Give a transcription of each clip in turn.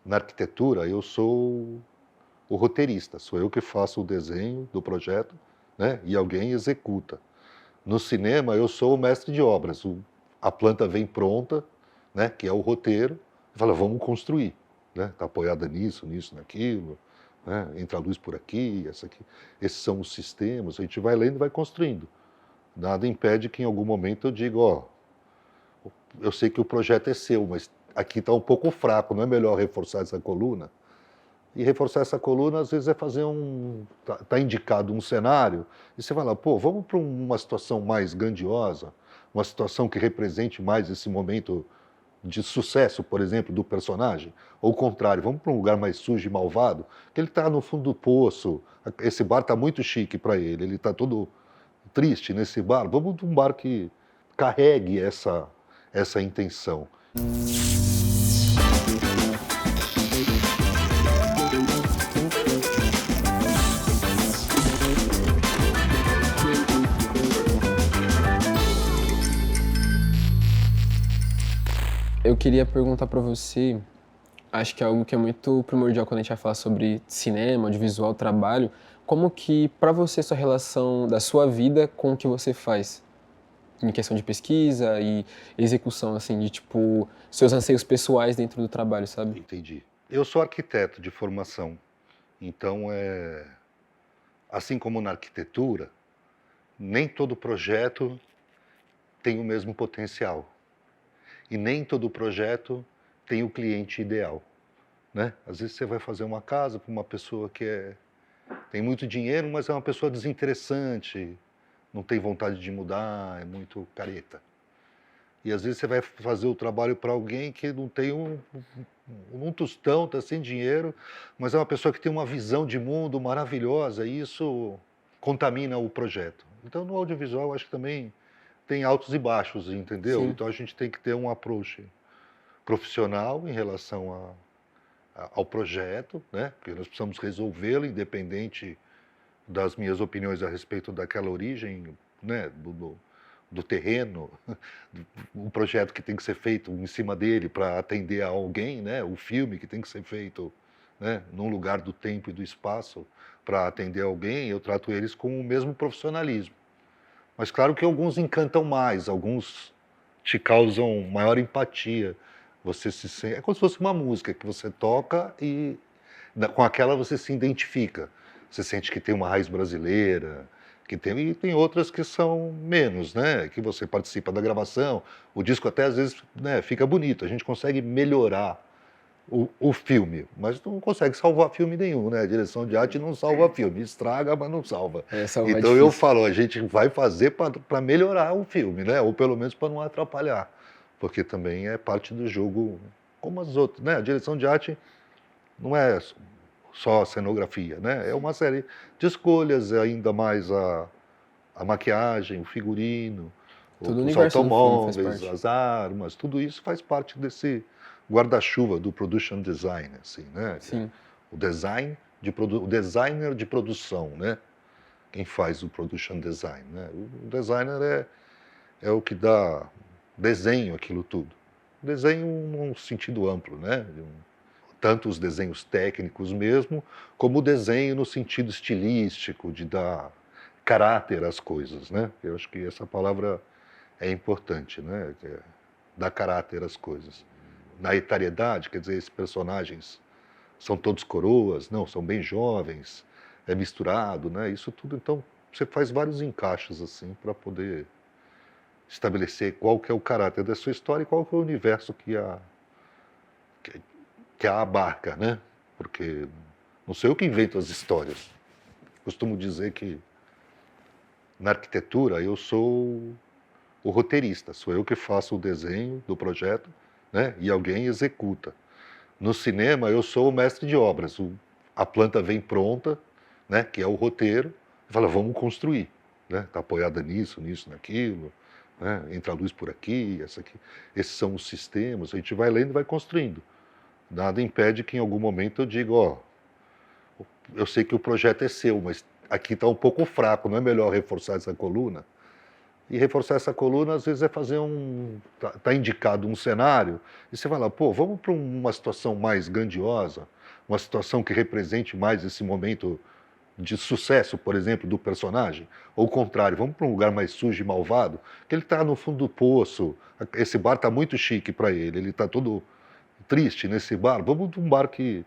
Na arquitetura, eu sou o roteirista, sou eu que faço o desenho do projeto, né, e alguém executa. No cinema, eu sou o mestre de obras, a planta vem pronta, né, que é o roteiro, e fala, vamos construir, né, está apoiada nisso, nisso, naquilo, né, entra a luz por aqui, essa aqui. Esses são os sistemas, a gente vai lendo e vai construindo. Nada impede que em algum momento eu diga, ó, eu sei que o projeto é seu, mas aqui está um pouco fraco, não é melhor reforçar essa coluna? E reforçar essa coluna, às vezes, é fazer tá indicado um cenário, e você vai lá, pô, vamos para uma situação mais grandiosa, uma situação que represente mais esse momento de sucesso, por exemplo, do personagem, ou o contrário, vamos para um lugar mais sujo e malvado, que ele está no fundo do poço, esse bar está muito chique para ele está todo triste nesse bar, vamos para um bar que carregue essa intenção. Eu queria perguntar pra você, acho que é algo que é muito primordial quando a gente vai falar sobre cinema, audiovisual, trabalho, como que pra você sua relação da sua vida com o que você faz? Em questão de pesquisa e execução, assim, de tipo, seus anseios pessoais dentro do trabalho, sabe? Entendi. Eu sou arquiteto de formação, então assim como na arquitetura, nem todo projeto tem o mesmo potencial. E nem todo projeto tem o cliente ideal, né? Às vezes você vai fazer uma casa para uma pessoa que tem muito dinheiro, mas é uma pessoa desinteressante, não tem vontade de mudar, é muito careta. E às vezes você vai fazer o trabalho para alguém que não tem um tostão, está sem dinheiro, mas é uma pessoa que tem uma visão de mundo maravilhosa e isso contamina o projeto. Então no audiovisual eu acho que também tem altos e baixos, entendeu? Sim. Então a gente tem que ter um approach profissional em relação ao projeto, né? Porque nós precisamos resolvê-lo, independente das minhas opiniões a respeito daquela origem, né? Do terreno, o projeto que tem que ser feito em cima dele para atender a alguém, né? O filme que tem que ser feito, né? Num lugar do tempo e do espaço para atender alguém, eu trato eles com o mesmo profissionalismo. Mas claro que alguns encantam mais, alguns te causam maior empatia. Você se sente, é como se fosse uma música que você toca e com aquela você se identifica. Você sente que tem uma raiz brasileira, e tem outras que são menos, né? Que você participa da gravação, o disco até às vezes, né, fica bonito, a gente consegue melhorar o filme, mas não consegue salvar filme nenhum, né? A direção de arte não salva filme, estraga, mas não salva. Essa é o mais Então eu difícil. falo, a gente vai fazer para melhorar o filme, né? Ou pelo menos para não atrapalhar, porque também é parte do jogo, como as outras, né? A direção de arte não é só a cenografia, né? É uma série de escolhas, ainda mais a maquiagem, o figurino, Todo o os universo do filme faz automóveis, parte. as armas, tudo isso faz parte desse guarda-chuva do production design, assim, né? Sim. O design o designer de produção, né? Quem faz o production design, né? O designer é o que dá desenho aquilo tudo. Desenho num sentido amplo, né? Tanto os desenhos técnicos mesmo, como o desenho no sentido estilístico, de dar caráter às coisas, né? Eu acho que essa palavra é importante, né? Dar caráter às coisas. Na etariedade, quer dizer, esses personagens são todos coroas, não, são bem jovens, é misturado, né? Isso tudo, então, você faz vários encaixes assim para poder estabelecer qual que é o caráter da sua história e qual que é o universo que a abarca, né? Porque não sou eu que invento as histórias. Costumo dizer que na arquitetura eu sou o roteirista, sou eu que faço o desenho do projeto, né? E alguém executa. No cinema eu sou o mestre de obras, a planta vem pronta, né? Que é o roteiro, e fala, vamos construir, né? Está apoiada nisso, nisso, naquilo, né? Entra a luz por aqui, essa aqui. Esses são os sistemas, a gente vai lendo e vai construindo. Nada impede que em algum momento eu diga, ó, eu sei que o projeto é seu, mas aqui está um pouco fraco, não é melhor reforçar essa coluna? E reforçar essa coluna, às vezes, é fazer tá indicado um cenário, e você fala, pô, vamos para uma situação mais grandiosa, uma situação que represente mais esse momento de sucesso, por exemplo, do personagem, ou o contrário, vamos para um lugar mais sujo e malvado, que ele está no fundo do poço, esse bar está muito chique para ele está todo triste nesse bar, vamos para um bar que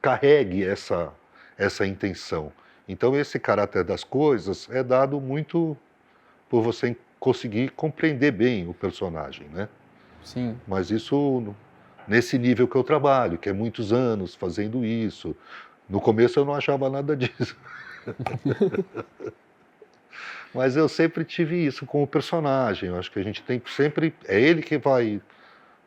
carregue essa intenção. Então esse caráter das coisas é dado muito por você conseguir compreender bem o personagem, né? Sim. Mas isso nesse nível que eu trabalho, que é muitos anos fazendo isso. No começo eu não achava nada disso. Mas eu sempre tive isso com o personagem. Eu acho que a gente tem que sempre... É ele que vai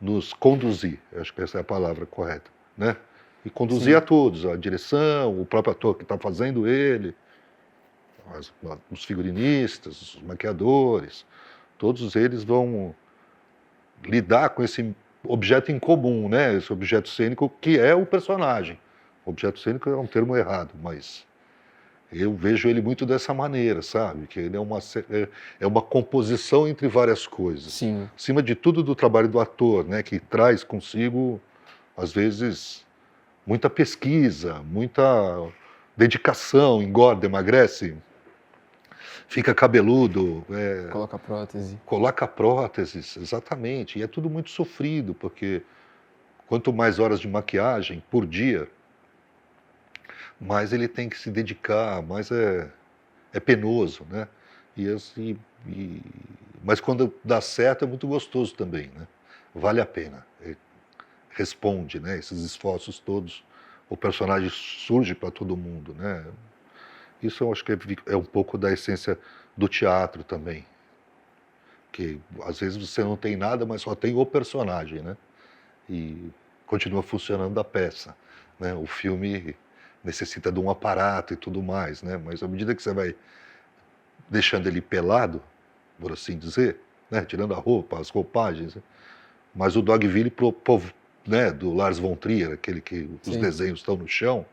nos conduzir. Eu acho que essa é a palavra correta, né? E conduzir Sim. a todos. A direção, o próprio ator que está fazendo ele, os figurinistas, os maquiadores. Todos eles vão lidar com esse objeto em comum, né? Esse objeto cênico que é o personagem. Objeto cênico é um termo errado, mas eu vejo ele muito dessa maneira, sabe? Que ele é uma composição entre várias coisas. Sim. Acima de tudo do trabalho do ator, né? Que traz consigo, às vezes, muita pesquisa, muita dedicação, engorda, emagrece, fica cabeludo. Coloca prótese. Coloca próteses, exatamente. E é tudo muito sofrido, porque quanto mais horas de maquiagem por dia, mais ele tem que se dedicar, mais é penoso, né? Mas quando dá certo é muito gostoso também, né? Vale a pena. Responde, né? Esses esforços todos, o personagem surge para todo mundo, né? Isso eu acho que é um pouco da essência do teatro também. Que às vezes você não tem nada, mas só tem o personagem, né? E continua funcionando a peça, né? O filme necessita de um aparato e tudo mais, né? Mas à medida que você vai deixando ele pelado, por assim dizer, né? Tirando a roupa, as roupagens, né? Mas o Dogville, né? Do Lars von Trier, aquele que os desenhos estão no chão,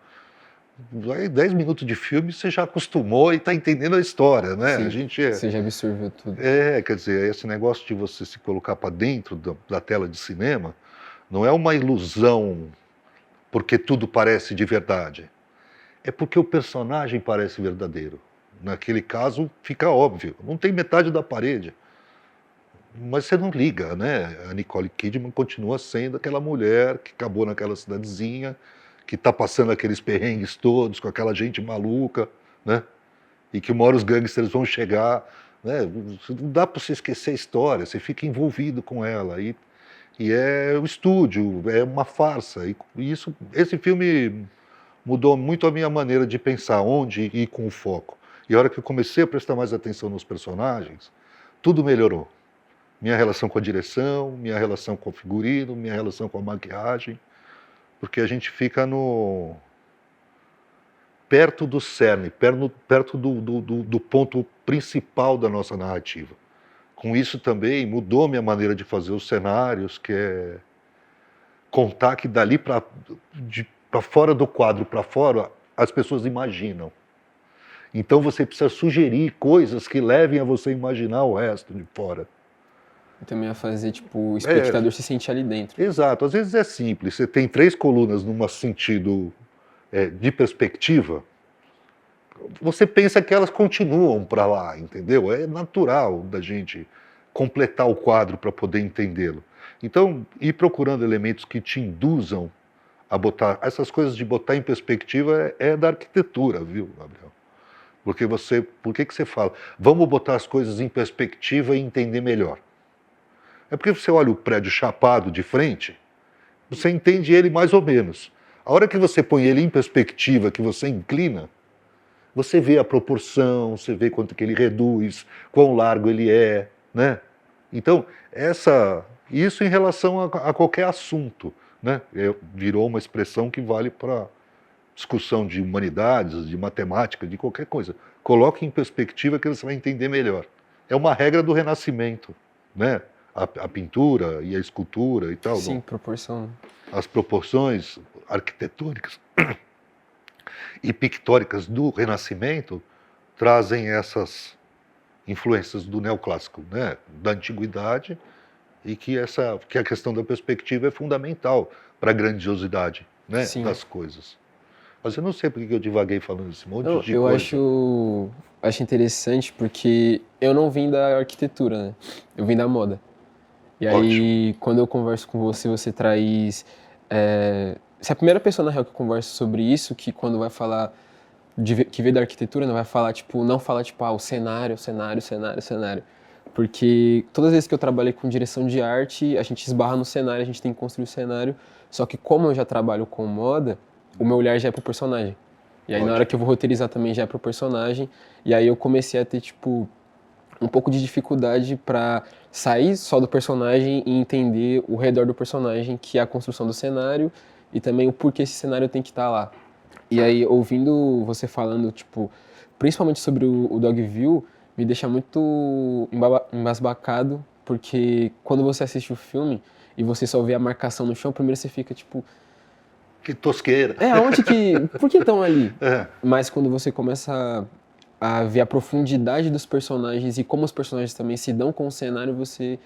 aí 10 minutos de filme você já acostumou e está entendendo a história, né? Sim, você já absorveu tudo. Quer dizer, esse negócio de você se colocar para dentro da tela de cinema não é uma ilusão porque tudo parece de verdade. É porque o personagem parece verdadeiro. Naquele caso, fica óbvio. Não tem metade da parede. Mas você não liga, né? A Nicole Kidman continua sendo aquela mulher que acabou naquela cidadezinha, que está passando aqueles perrengues todos, com aquela gente maluca, né? E que uma hora os gangsters vão chegar, né? Não dá para você esquecer a história, você fica envolvido com ela. E é o estúdio, é uma farsa. E esse filme mudou muito a minha maneira de pensar, onde ir com o foco. E a hora que eu comecei a prestar mais atenção nos personagens, tudo melhorou. Minha relação com a direção, minha relação com o figurino, minha relação com a maquiagem, porque a gente fica perto do cerne, perto do ponto principal da nossa narrativa. Com isso também mudou minha maneira de fazer os cenários, que é contar que dali para fora do quadro, para fora, as pessoas imaginam. Então você precisa sugerir coisas que levem a você imaginar o resto de fora. E também a fazer, tipo, o espectador se sentir ali dentro. Exato. Às vezes é simples. Você tem 3 colunas num sentido de perspectiva, você pensa que elas continuam para lá, entendeu? É natural da gente completar o quadro para poder entendê-lo. Então, ir procurando elementos que te induzam a botar... Essas coisas de botar em perspectiva é da arquitetura, viu, Gabriel? Porque por que você fala? Vamos botar as coisas em perspectiva e entender melhor. É porque você olha o prédio chapado de frente, você entende ele mais ou menos. A hora que você põe ele em perspectiva, que você inclina, você vê a proporção, você vê quanto que ele reduz, quão largo ele é, né? Então, isso em relação a qualquer assunto, né? Virou uma expressão que vale para discussão de humanidades, de matemática, de qualquer coisa. Coloque em perspectiva que você vai entender melhor. É uma regra do Renascimento, né? A pintura e a escultura e tal. Sim, proporção. As proporções arquitetônicas e pictóricas do Renascimento trazem influências do neoclássico, né, da antiguidade, e que a questão da perspectiva é fundamental para a grandiosidade, né, Sim. das coisas. Mas eu não sei porque que eu divaguei falando esse monte Não, de eu coisa. acho interessante porque eu não vim da arquitetura, né? Eu vim da moda. E Ótimo. aí, quando eu converso com você, você traz. Você é a primeira pessoa, na real, que eu converso sobre isso, que quando vai falar que veio da arquitetura, não vai falar, tipo, não fala, tipo, o cenário, cenário, cenário, cenário. Porque todas as vezes que eu trabalhei com direção de arte, a gente esbarra no cenário, a gente tem que construir o cenário. Só que como eu já trabalho com moda, o meu olhar já é pro personagem. E aí na hora Ótimo. que eu vou roteirizar também já é pro personagem. E aí eu comecei a ter, tipo, um pouco de dificuldade para sair só do personagem e entender o redor do personagem, que é a construção do cenário e também o porquê esse cenário tem que estar lá. E aí, ouvindo você falando, tipo, principalmente sobre o Dogville, me deixa muito embasbacado, porque quando você assiste o filme e você só vê a marcação no chão, primeiro você fica, tipo, Que tosqueira. aonde que... Por que estão ali? É, Mas quando você começa a ver a profundidade dos personagens e como os personagens também se dão com o cenário, você,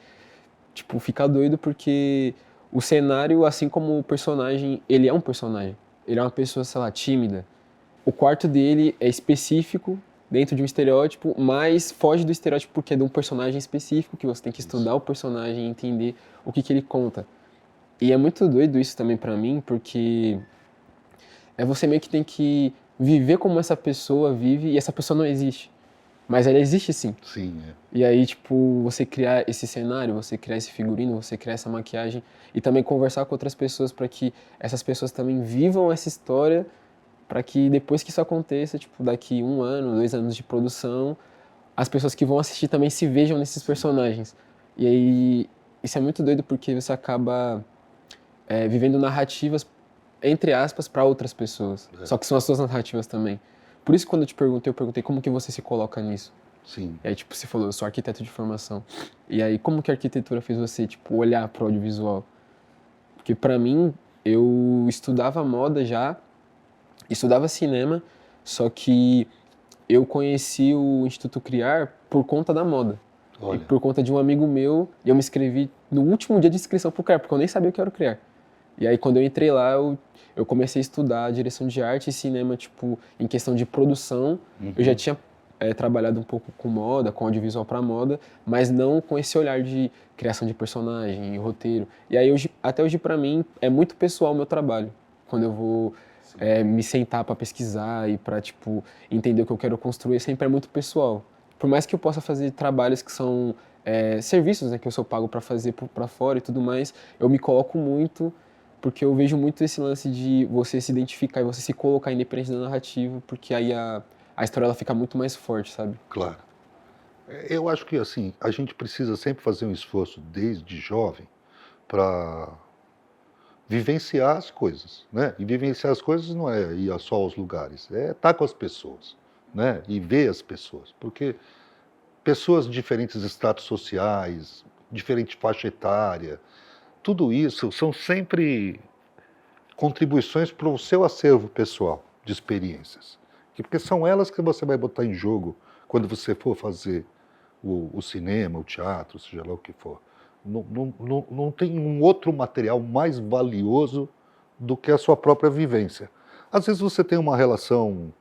tipo, fica doido, porque o cenário, assim como o personagem, ele é um personagem. Ele é uma pessoa, sei lá, tímida. O quarto dele é específico, dentro de um estereótipo, mas foge do estereótipo porque é de um personagem específico, que você tem que estudar o personagem e entender o que ele conta. E é muito doido isso também pra mim, porque você meio que tem que viver como essa pessoa vive e essa pessoa não existe. Mas ela existe sim. sim, é. E aí, tipo, você criar esse cenário, você criar esse figurino, você criar essa maquiagem e também conversar com outras pessoas para que essas pessoas também vivam essa história, para que depois que isso aconteça, tipo, daqui 1 ano, 2 anos de produção, as pessoas que vão assistir também se vejam nesses personagens. E aí, isso é muito doido porque você acaba vivendo narrativas, entre aspas, para outras pessoas. É. Só que são as suas narrativas também. Por isso, quando eu perguntei como que você se coloca nisso. Sim. E aí, tipo, você falou, eu sou arquiteto de formação. E aí, como que a arquitetura fez você, tipo, olhar para o audiovisual? Porque para mim, eu estudava moda já, estudava cinema, só que eu conheci o Instituto Criar por conta da moda. E Olha, por conta de um amigo meu, e eu me inscrevi no último dia de inscrição pro Criar, porque eu nem sabia o que era o Criar. E aí, quando eu entrei lá, eu comecei a estudar direção de arte e cinema, tipo, em questão de produção. Eu já tinha trabalhado um pouco com moda, com audiovisual para moda, mas não com esse olhar de criação de personagem, roteiro. E aí, até hoje, para mim, é muito pessoal o meu trabalho. Quando eu vou me sentar para pesquisar e para, tipo, entender o que eu quero construir, sempre é muito pessoal. Por mais que eu possa fazer trabalhos que são serviços, né, que eu sou pago para fazer para fora e tudo mais, eu me coloco muito porque eu vejo muito esse lance de você se identificar e você se colocar independente da narrativa, porque aí a história ela fica muito mais forte, sabe? claro. Eu acho que assim, a gente precisa sempre fazer um esforço desde jovem para vivenciar as coisas, né? E vivenciar as coisas não é ir só aos lugares, é estar com as pessoas, né? E ver as pessoas, porque pessoas de diferentes estratos sociais, diferente faixa etária, tudo isso são sempre contribuições para o seu acervo pessoal de experiências, porque são elas que você vai botar em jogo quando você for fazer o cinema, o teatro, seja lá o que for. Não tem um outro material mais valioso do que a sua própria vivência. Às vezes você tem uma relação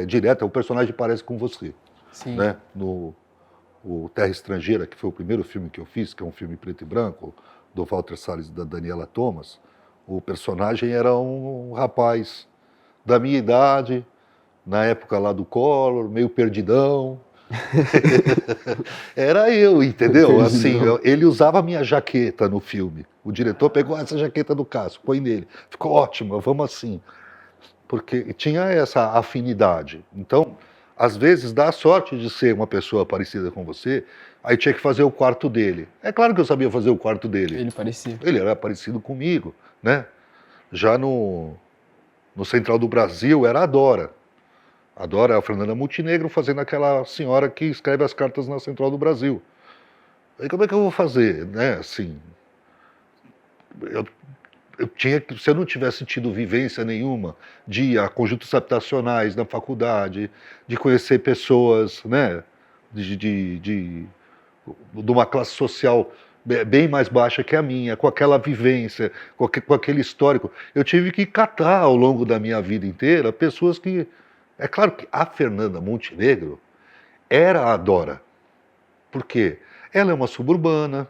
direta, o personagem parece com você. Sim. Né? O Terra Estrangeira, que foi o primeiro filme que eu fiz, que é um filme preto e branco, do Walter Salles e da Daniela Thomas, o personagem era um rapaz da minha idade, na época lá do Collor, meio perdidão. Era eu, entendeu? Assim, ele usava a minha jaqueta no filme. O diretor pegou essa jaqueta do Cássio, põe nele. Ficou ótimo, vamos assim. Porque tinha essa afinidade. Então, às vezes, dá a sorte de ser uma pessoa parecida com você, aí tinha que fazer o quarto dele. É claro que eu sabia fazer o quarto dele. Ele parecia. Ele era parecido comigo, né? Já no Central do Brasil era a Dora. A Dora é a Fernanda Montenegro fazendo aquela senhora que escreve as cartas na Central do Brasil. Aí como é que eu vou fazer, né? Assim, eu tinha que, se eu não tivesse tido vivência nenhuma de ir a conjuntos habitacionais na faculdade, de conhecer pessoas, né, de uma classe social bem mais baixa que a minha, com aquela vivência, com aquele histórico. Eu tive que catar ao longo da minha vida inteira pessoas que... É claro que a Fernanda Montenegro era a Dora. Por quê? Ela é uma suburbana,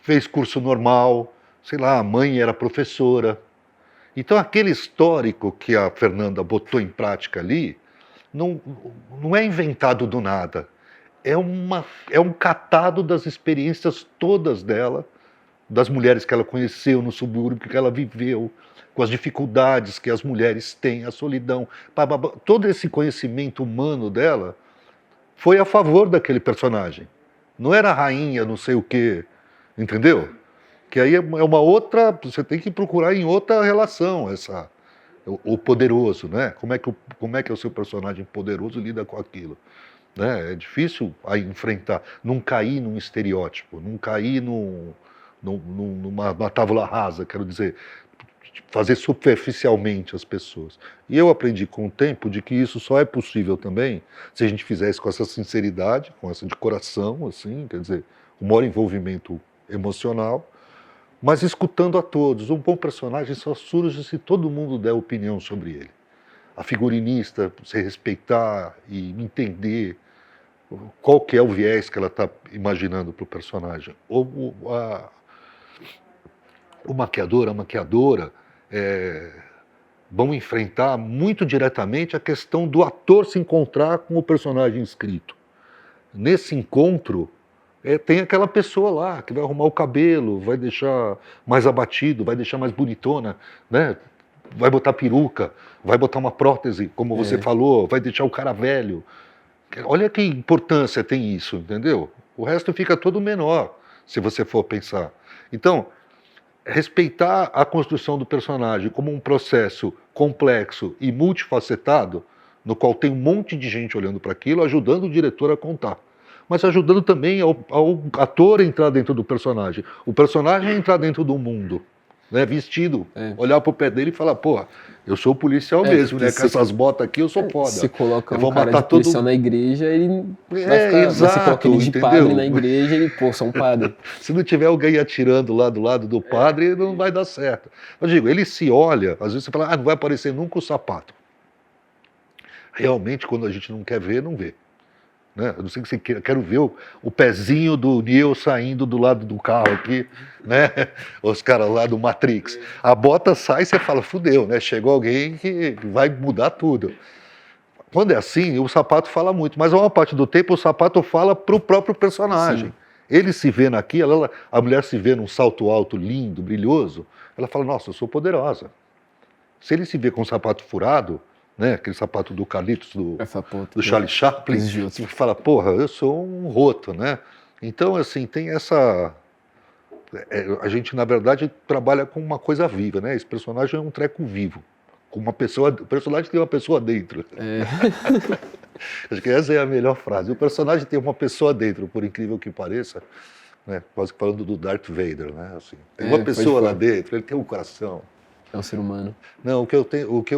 fez curso normal, sei lá, a mãe era professora. Então aquele histórico que a Fernanda botou em prática ali, não é inventado do nada. É um catado das experiências todas dela, das mulheres que ela conheceu no subúrbio, que ela viveu, com as dificuldades que as mulheres têm, a solidão. Todo esse conhecimento humano dela foi a favor daquele personagem. Não era a rainha, não sei o quê, entendeu? Que aí é uma outra... Você tem que procurar em outra relação o poderoso, né? Como é que o seu personagem poderoso lida com aquilo? Né? É difícil aí enfrentar, não cair num estereótipo, não cair numa tábula rasa, quero dizer, fazer superficialmente as pessoas. E eu aprendi com o tempo de que isso só é possível também se a gente fizer isso com essa sinceridade, com essa de coração, assim, quer dizer, o maior envolvimento emocional, mas escutando a todos. Um bom personagem só surge se todo mundo der opinião sobre ele. A figurinista, você respeitar e entender qual que é o viés que ela está imaginando para o personagem. O maquiador, a maquiadora vão enfrentar muito diretamente a questão do ator se encontrar com o personagem escrito. Nesse encontro, tem aquela pessoa lá que vai arrumar o cabelo, vai deixar mais abatido, vai deixar mais bonitona, né? Vai botar peruca, vai botar uma prótese, como você falou, vai deixar o cara velho. Olha que importância tem isso, entendeu? O resto fica todo menor, se você for pensar. Então, respeitar a construção do personagem como um processo complexo e multifacetado, no qual tem um monte de gente olhando para aquilo, ajudando o diretor a contar. Mas ajudando também ao ator a entrar dentro do personagem. O personagem a entrar dentro do mundo, né, vestido, olhar pro pé dele e falar, pô, eu sou policial mesmo, né? Com essas botas aqui eu sou foda. Se coloca um cara de policial na igreja, ele vai ficar... Exato, se coloca ele de padre na igreja, ele, pô, sou um padre. Se não tiver alguém atirando lá do lado do padre, não vai dar certo. Eu digo, ele se olha, às vezes você fala, não vai aparecer nunca o sapato. Realmente, quando a gente não quer ver, não vê. Né? Eu não sei o que você quer, quero ver o pezinho do Neo saindo do lado do carro aqui, né? Os caras lá do Matrix. A bota sai e você fala, fudeu, né? Chegou alguém que vai mudar tudo. Quando é assim, o sapato fala muito, mas a maior parte do tempo o sapato fala para o próprio personagem. Sim. Ele se vê naquilo, a mulher se vê num salto alto, lindo, brilhoso, ela fala, nossa, eu sou poderosa. Se ele se vê com um sapato furado, né, aquele sapato do Carlitos, do Charlie Chaplin, você fala, porra, eu sou um roto, né? Então, assim, tem essa... a gente, na verdade, trabalha com uma coisa viva, né? Esse personagem é um treco vivo. Com uma pessoa, o personagem tem uma pessoa dentro. Acho que essa é a melhor frase. O personagem tem uma pessoa dentro, por incrível que pareça, né? Quase falando do Darth Vader, né? Assim, tem uma pessoa lá dentro, ele tem um coração. É um ser humano. Não,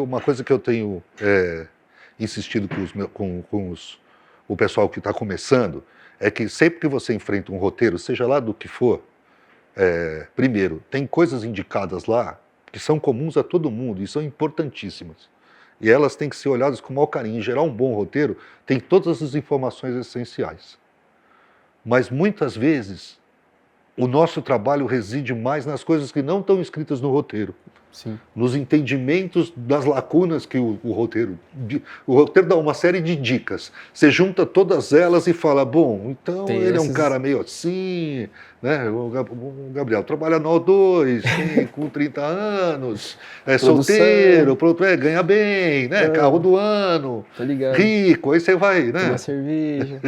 uma coisa que eu tenho insistido com o pessoal que está começando é que sempre que você enfrenta um roteiro, seja lá do que for, primeiro, tem coisas indicadas lá que são comuns a todo mundo e são importantíssimas. E elas têm que ser olhadas com o maior carinho. Em geral, um bom roteiro tem todas as informações essenciais. Mas muitas vezes, o nosso trabalho reside mais nas coisas que não estão escritas no roteiro. Sim. Nos entendimentos das lacunas que o roteiro... O roteiro dá uma série de dicas. Você junta todas elas e fala, bom, então tem ele é um cara meio assim, né? O Gabriel trabalha no O2, com 30 anos, é solteiro, ganha bem, né? Carro do ano, rico, aí você vai, né? Toma cerveja.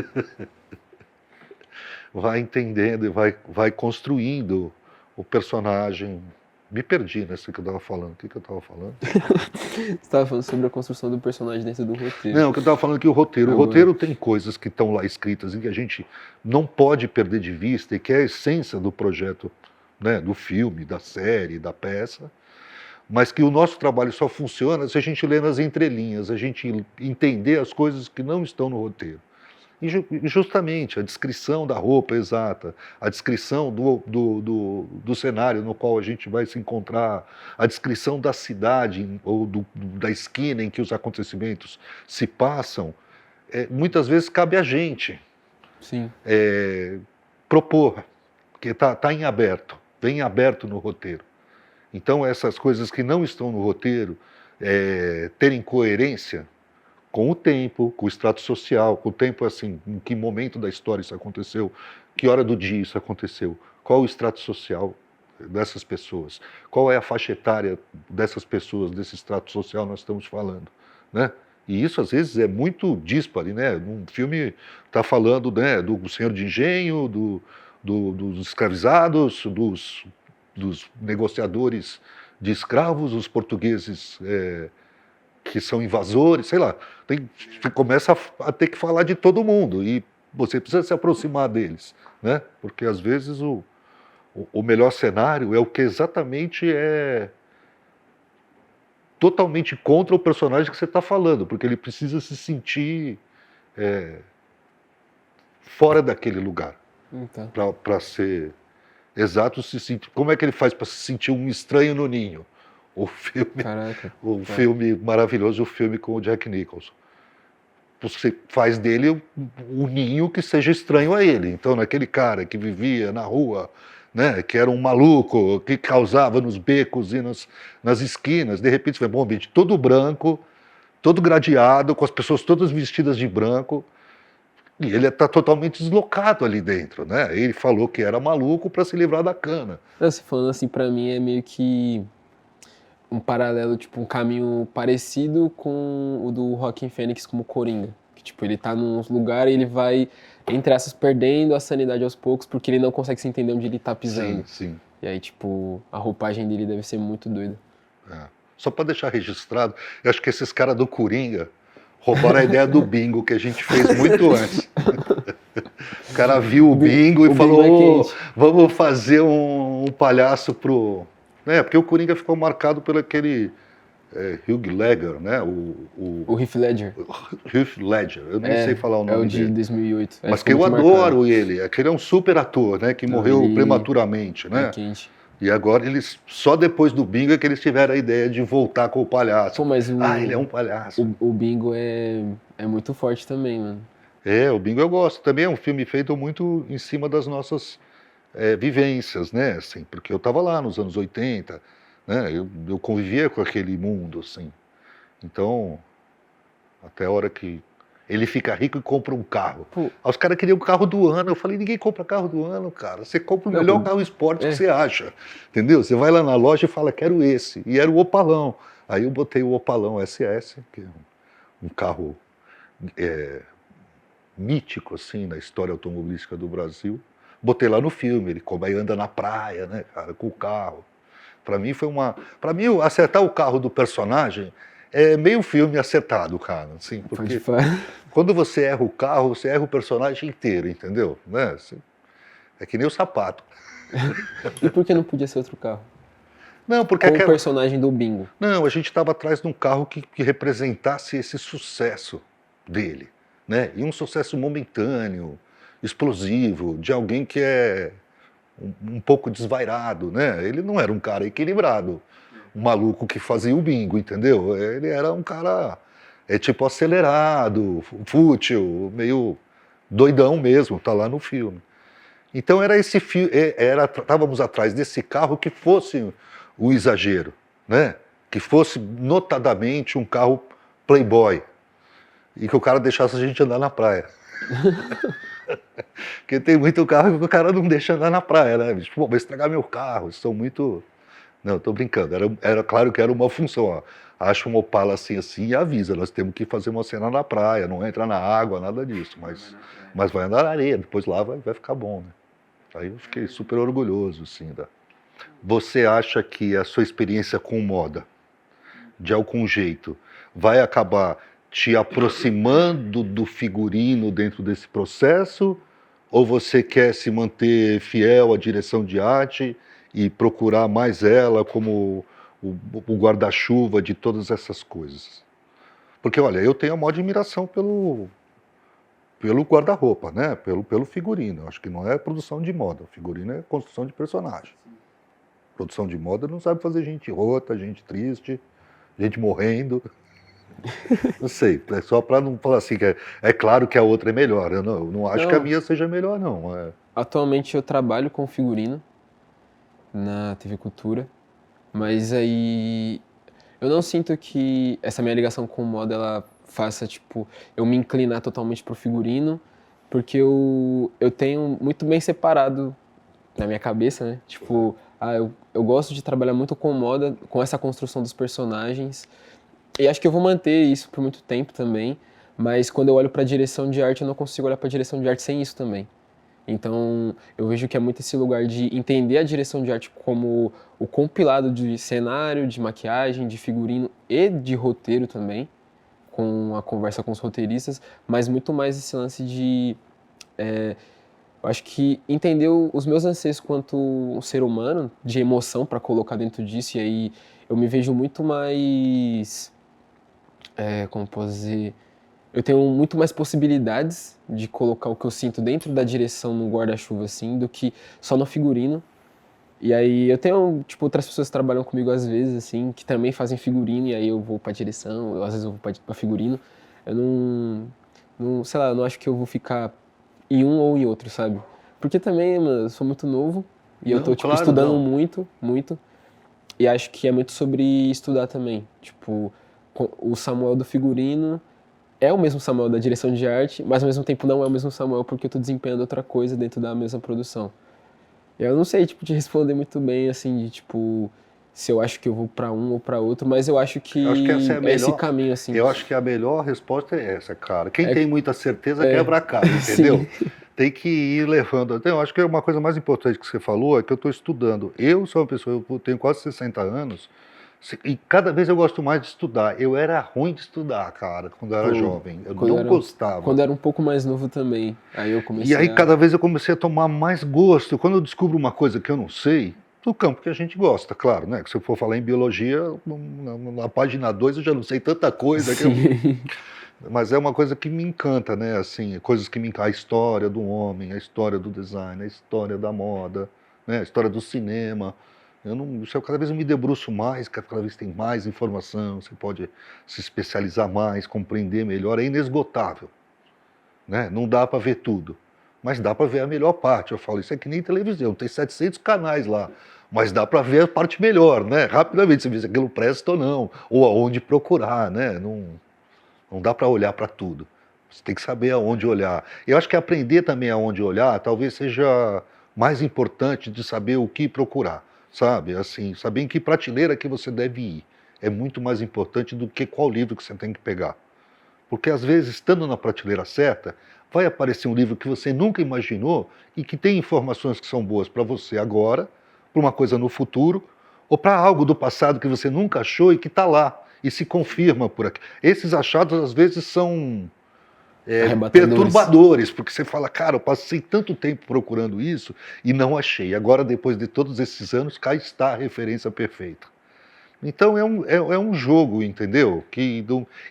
Vai entendendo e vai construindo o personagem. Me perdi nessa que eu estava falando. O que eu estava falando? Você estava falando sobre a construção do personagem dentro do roteiro. Não, o que eu estava falando é que o roteiro tem coisas que estão lá escritas e que a gente não pode perder de vista e que é a essência do projeto, né, do filme, da série, da peça, mas que o nosso trabalho só funciona se a gente lê nas entrelinhas, a gente entender as coisas que não estão no roteiro. E justamente a descrição da roupa exata, a descrição do cenário no qual a gente vai se encontrar, a descrição da cidade ou da esquina em que os acontecimentos se passam, muitas vezes cabe a gente Sim. propor, porque está em aberto, vem aberto no roteiro. Então essas coisas que não estão no roteiro, terem coerência com o tempo, com o extrato social, com o tempo assim, em que momento da história isso aconteceu, que hora do dia isso aconteceu, qual o extrato social dessas pessoas, qual é a faixa etária dessas pessoas, desse extrato social nós estamos falando, né? E isso às vezes é muito díspare, né? Um filme está falando, né, do senhor de engenho, dos escravizados, dos negociadores de escravos, os portugueses que são invasores, sei lá. Você começa a ter que falar de todo mundo e você precisa se aproximar deles, né? Porque às vezes o melhor cenário é o que exatamente é totalmente contra o personagem que você está falando, porque ele precisa se sentir fora daquele lugar, Então, para ser exato, se sentir. Como é que ele faz para se sentir um estranho no ninho? caraca. Filme maravilhoso, o filme com o Jack Nicholson. Você faz dele um ninho que seja estranho a ele. Então, naquele cara que vivia na rua, né, que era um maluco, que causava nos becos e nas esquinas, de repente você vê um ambiente todo branco, todo gradeado, com as pessoas todas vestidas de branco, e ele está totalmente deslocado ali dentro, né? Ele falou que era maluco para se livrar da cana. Você falando assim, pra mim é meio que um paralelo, tipo, um caminho parecido com o do Joaquin Phoenix como Coringa. Que, tipo, ele tá num lugar e ele vai, entre essas, perdendo a sanidade aos poucos porque ele não consegue se entender onde ele tá pisando. Sim. E aí, tipo, a roupagem dele deve ser muito doida. Só para deixar registrado, eu acho que esses caras do Coringa roubaram a ideia do bingo que a gente fez muito antes. O cara viu o bingo e falou, vamos fazer um palhaço pro... Porque o Coringa ficou marcado por aquele Hugh Ledger, né? O Heath Ledger. Heath Ledger, eu nem sei falar o nome dele. É o de 2008. Mas que eu adoro ele, aquele é um super ator, né? Que morreu prematuramente, né? Quente. E agora eles, só depois do bingo é que eles tiveram a ideia de voltar com o palhaço. Pô, mas ele é um palhaço. O bingo é muito forte também, mano. O bingo eu gosto. Também é um filme feito muito em cima das nossas vivências, né? Assim, porque eu estava lá nos anos 80, né? Eu convivia com aquele mundo, assim. Então, até a hora que ele fica rico e compra um carro. Aí os caras queriam o carro do ano. Eu falei, ninguém compra carro do ano, cara. Você compra o melhor carro esporte que você acha. Entendeu? Você vai lá na loja e fala, quero esse. E era o Opalão. Aí eu botei o Opalão SS, que é um carro mítico, assim, na história automobilística do Brasil. Botei lá no filme, ele como aí anda na praia, né, cara, com o carro. Para mim Para mim, acertar o carro do personagem é meio filme acertado, cara, assim, porque quando você erra o carro, você erra o personagem inteiro, entendeu? Né? É que nem o sapato. E por que não podia ser outro carro? Não, porque o personagem do bingo. Não, a gente estava atrás de um carro que representasse esse sucesso dele, né? E um sucesso momentâneo, explosivo, de alguém que é um pouco desvairado, né? Ele não era um cara equilibrado, um maluco que fazia o bingo, entendeu? Ele era um cara, tipo acelerado, fútil, meio doidão mesmo, tá lá no filme. Então era esse filme, estávamos atrás desse carro que fosse o exagero, né? Que fosse notadamente um carro playboy e que o cara deixasse a gente andar na praia. Porque tem muito carro que o cara não deixa andar na praia, né? Tipo, vai estragar meu carro, são muito... Não, tô brincando, era claro que era uma função, ó. Acha um Opala assim e avisa, nós temos que fazer uma cena na praia, não entra na água, nada disso, mas vai andar na areia, depois lá vai ficar bom, né? Aí eu fiquei super orgulhoso, assim, Você acha que a sua experiência com moda, de algum jeito, vai acabar te aproximando do figurino dentro desse processo? Ou você quer se manter fiel à direção de arte e procurar mais ela como o guarda-chuva de todas essas coisas? Porque, olha, eu tenho uma admiração pelo pelo guarda-roupa, né? Pelo figurino. Eu acho que não é produção de moda. O figurino é construção de personagem. Produção de moda não sabe fazer gente rota, gente triste, gente morrendo. Não sei, é só para não falar assim, que é claro que a outra é melhor. Eu não acho que a minha seja melhor, não. Atualmente eu trabalho com figurino na TV Cultura, mas aí eu não sinto que essa minha ligação com moda ela faça, tipo, eu me inclinar totalmente pro figurino, porque eu tenho muito bem separado na minha cabeça, né? Tipo, eu gosto de trabalhar muito com moda, com essa construção dos personagens, e acho que eu vou manter isso por muito tempo também, mas quando eu olho pra direção de arte, eu não consigo olhar pra direção de arte sem isso também. Então, eu vejo que é muito esse lugar de entender a direção de arte como o compilado de cenário, de maquiagem, de figurino e de roteiro também, com a conversa com os roteiristas, mas muito mais esse lance de, eu acho que entender os meus anseios quanto um ser humano, de emoção para colocar dentro disso, e aí eu me vejo muito mais, como posso dizer, eu tenho muito mais possibilidades de colocar o que eu sinto dentro da direção no guarda-chuva, assim, do que só no figurino. E aí eu tenho, tipo, outras pessoas que trabalham comigo às vezes, assim, que também fazem figurino, e aí eu vou pra direção, às vezes eu vou pra figurino. Eu sei lá, eu não acho que eu vou ficar em um ou em outro, sabe? Porque também, mano, eu sou muito novo, e eu tô, Não, tipo, claro, estudando não. muito, muito. E acho que é muito sobre estudar também. Tipo, o Samuel do figurino é o mesmo Samuel da direção de arte, mas ao mesmo tempo não é o mesmo Samuel porque eu tô desempenhando outra coisa dentro da mesma produção. Eu não sei, tipo, te responder muito bem, assim, de, tipo, se eu acho que eu vou pra um ou pra outro, mas eu acho Eu acho que essa que é a é esse melhor. caminho, assim. Eu acho que a melhor resposta é essa, cara. Quem É, tem muita certeza é, quebra a cara, entendeu? sim, Tem que ir levando. Então, eu acho que uma coisa mais importante que você falou é que eu estou estudando. Eu sou uma pessoa, eu tenho quase 60 anos, e cada vez eu gosto mais de estudar. Eu era ruim de estudar, cara, quando eu era pô, jovem. Eu não gostava. quando eu era um pouco mais novo também, aí eu E comecei aí, cada vez eu comecei a tomar mais gosto. Quando eu descubro uma coisa que eu não sei, do campo que a gente gosta, claro, né? Que se eu for falar em biologia, na página 2 eu já não sei tanta coisa que eu. Sim, Mas é uma coisa que me encanta, né? Assim, coisas que me encantam. A história do homem, a história do design, a história da moda, né? A história do cinema. Cada vez eu me debruço mais, cada vez tem mais informação, você pode se especializar mais, compreender melhor, é inesgotável, né? Não dá para ver tudo, mas dá para ver a melhor parte. Eu falo, isso é que nem televisão, tem 700 canais lá, mas dá para ver a parte melhor, né? Rapidamente você vê se aquilo presta ou não, ou aonde procurar, né? Não dá para olhar para tudo. Você tem que saber aonde olhar. Eu acho que aprender também aonde olhar talvez seja mais importante de saber o que procurar, sabe? Assim, saber em que prateleira que você deve ir. É muito mais importante do que qual livro que você tem que pegar. Porque às vezes, estando na prateleira certa, vai aparecer um livro que você nunca imaginou e que tem informações que são boas para você agora, para uma coisa no futuro, ou para algo do passado que você nunca achou e que está lá e se confirma por aqui. Esses achados às vezes são arrebatadores. perturbadores, porque você fala, cara, eu passei tanto tempo procurando isso e não achei. Agora, depois de todos esses anos, cá está a referência perfeita. Então é um jogo, entendeu?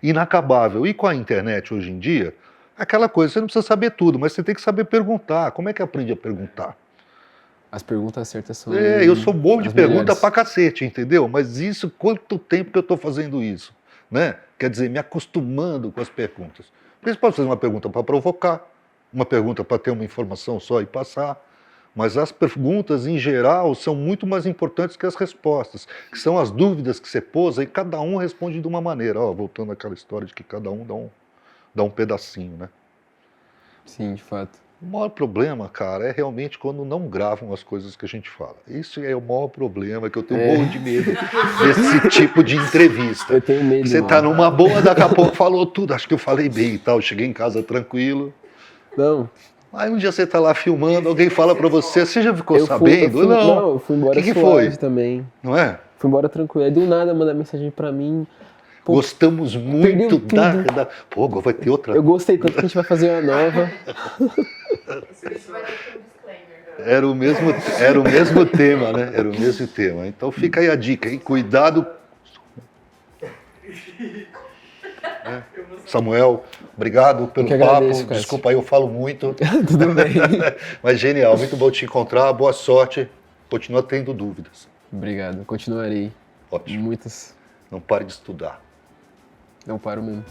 Inacabável. E com a internet hoje em dia, aquela coisa, você não precisa saber tudo, mas você tem que saber perguntar. Como é que aprende a perguntar? As perguntas certas são Eu sou bom de as pergunta melhores. pra cacete, entendeu? Mas isso, quanto tempo que eu estou fazendo isso? Né? Quer dizer, me acostumando com as perguntas. Porque você pode fazer uma pergunta para provocar, uma pergunta para ter uma informação só e passar, mas as perguntas, em geral, são muito mais importantes que as respostas, que são as dúvidas que você pôs e cada um responde de uma maneira. Voltando àquela história de que cada um dá um pedacinho, né? Sim, de fato. O maior problema, cara, é realmente quando não gravam as coisas que a gente fala. Isso é o maior problema, que eu tenho um monte de medo desse tipo de entrevista. Eu tenho medo. Você tá numa boa, daqui a pouco falou tudo, acho que eu falei bem e tal, cheguei em casa tranquilo. Não. Aí um dia você tá lá filmando, alguém fala pra você já ficou sabendo? Não, eu fui embora que suave foi? também. Não é? Fui embora tranquilo. Aí do nada manda mensagem pra mim. Pô, gostamos muito da... Pô, agora vai ter outra. Eu gostei tanto que a gente vai fazer uma nova. Isso vai ter um disclaimer. Era o mesmo tema, né? Era o mesmo tema. Então fica aí a dica, hein? Cuidado. Samuel, Obrigado pelo que papo. agradeço, Cássio. Desculpa aí, eu falo muito. Tudo bem. Mas genial, muito bom te encontrar. Boa sorte. Continua tendo dúvidas. Obrigado, continuarei. Ótimo. Muitas. Não pare de estudar. Não paro mesmo.